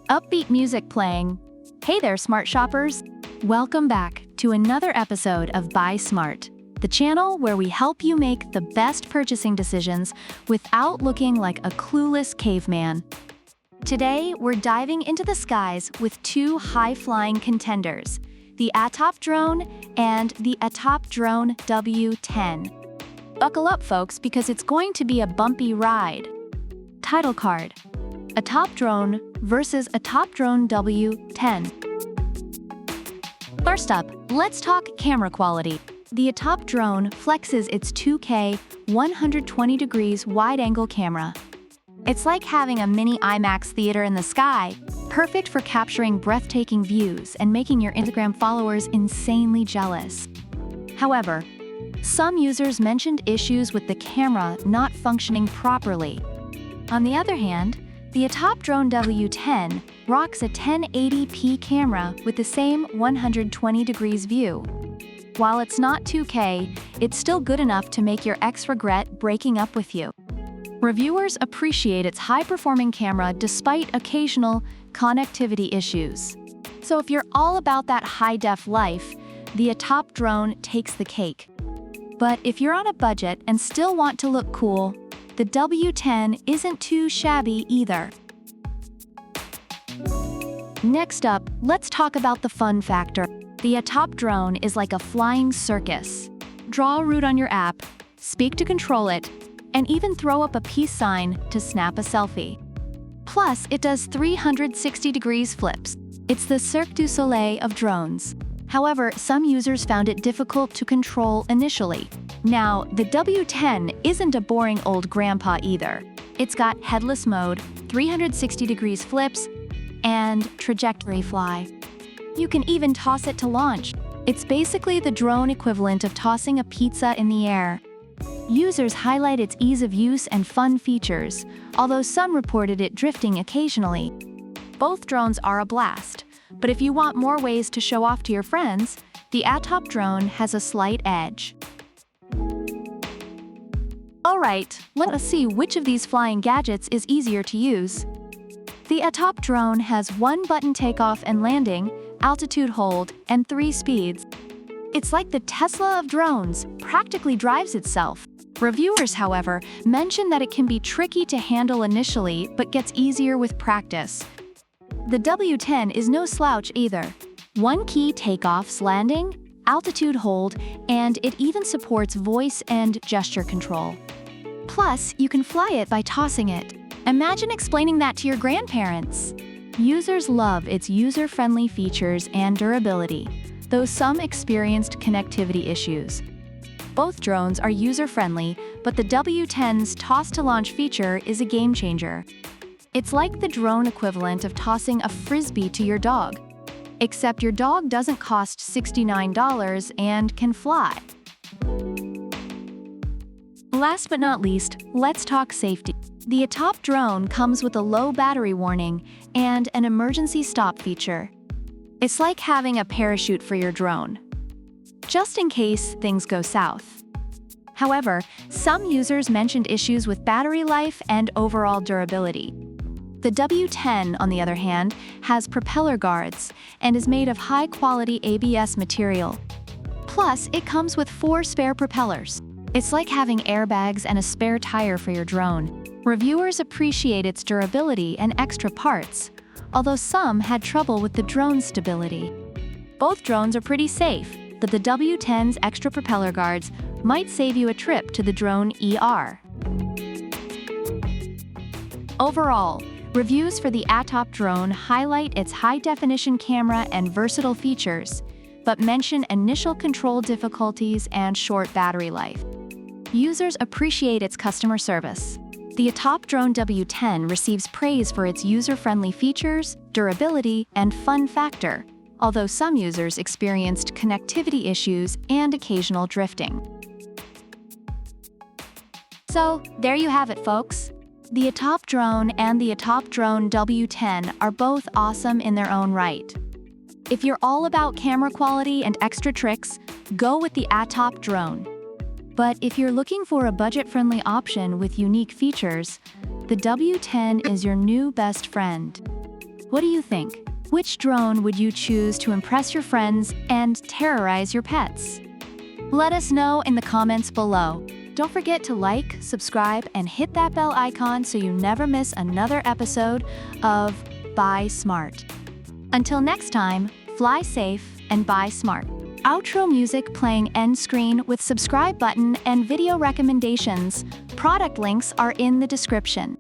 Upbeat music playing. Hey there, smart shoppers! Welcome back to another episode of Buy Smart, the channel where we help you make the best purchasing decisions without looking like a clueless caveman. Today, we're diving into the skies with two high-flying contenders, the ATTOP Drone and the ATTOP Drone W10. Buckle up, folks, because it's going to be a bumpy ride. Title card: ATTOP Drone versus ATTOP Drone W10. First up, let's talk camera quality. The ATTOP Drone flexes its 2K 120 degrees wide-angle camera. It's like having a mini IMAX theater in the sky, perfect for capturing breathtaking views and making your Instagram followers insanely jealous. However, some users mentioned issues with the camera not functioning properly. On the other hand, the ATTOP Drone W10 rocks a 1080p camera with the same 120 degrees view. While it's not 2K, it's still good enough to make your ex regret breaking up with you. Reviewers appreciate its high-performing camera despite occasional connectivity issues. So if you're all about that high-def life, the ATTOP Drone takes the cake. But if you're on a budget and still want to look cool, the W10 isn't too shabby either. Next up, let's talk about the fun factor. The ATTOP Drone is like a flying circus. Draw a route on your app, speak to control it, and even throw up a peace sign to snap a selfie. Plus, it does 360 degrees flips. It's the Cirque du Soleil of drones. However, some users found it difficult to control initially. Now, the W10 isn't a boring old grandpa either. It's got headless mode, 360 degrees flips, and trajectory fly. You can even toss it to launch. It's basically the drone equivalent of tossing a pizza in the air. Users highlight its ease of use and fun features, although some reported it drifting occasionally. Both drones are a blast, but if you want more ways to show off to your friends, the ATTOP Drone has a slight edge. Alright, let us see which of these flying gadgets is easier to use. The ATTOP Drone has one-button takeoff and landing, altitude hold, and 3 speeds. It's like the Tesla of drones, practically drives itself. Reviewers, however, mention that it can be tricky to handle initially but gets easier with practice. The W10 is no slouch either. One key takeoffs, landing, altitude hold, and it even supports voice and gesture control. Plus, you can fly it by tossing it. Imagine explaining that to your grandparents. Users love its user-friendly features and durability, though some experienced connectivity issues. Both drones are user-friendly, but the W10's toss-to-launch feature is a game-changer. It's like the drone equivalent of tossing a frisbee to your dog, except your dog doesn't cost $69 and can fly. Last but not least, let's talk safety. The ATTOP Drone comes with a low battery warning and an emergency stop feature. It's like having a parachute for your drone, just in case things go south. However, some users mentioned issues with battery life and overall durability. The W10, on the other hand, has propeller guards and is made of high-quality ABS material. Plus, it comes with 4 spare propellers. It's like having airbags and a spare tire for your drone. Reviewers appreciate its durability and extra parts, although some had trouble with the drone's stability. Both drones are pretty safe, but the W10's extra propeller guards might save you a trip to the drone ER. Overall, reviews for the ATTOP Drone highlight its high-definition camera and versatile features, but mention initial control difficulties and short battery life. Users appreciate its customer service. The ATTOP Drone W10 receives praise for its user-friendly features, durability, and fun factor, although some users experienced connectivity issues and occasional drifting. So, there you have it, folks. The ATTOP Drone and the ATTOP Drone W10 are both awesome in their own right. If you're all about camera quality and extra tricks, go with the ATTOP Drone. But if you're looking for a budget-friendly option with unique features, the W10 is your new best friend. What do you think? Which drone would you choose to impress your friends and terrorize your pets? Let us know in the comments below. Don't forget to like, subscribe, and hit that bell icon so you never miss another episode of Buy Smart. Until next time, fly safe and buy smart. Outro music playing end screen with subscribe button and video recommendations. Product links are in the description.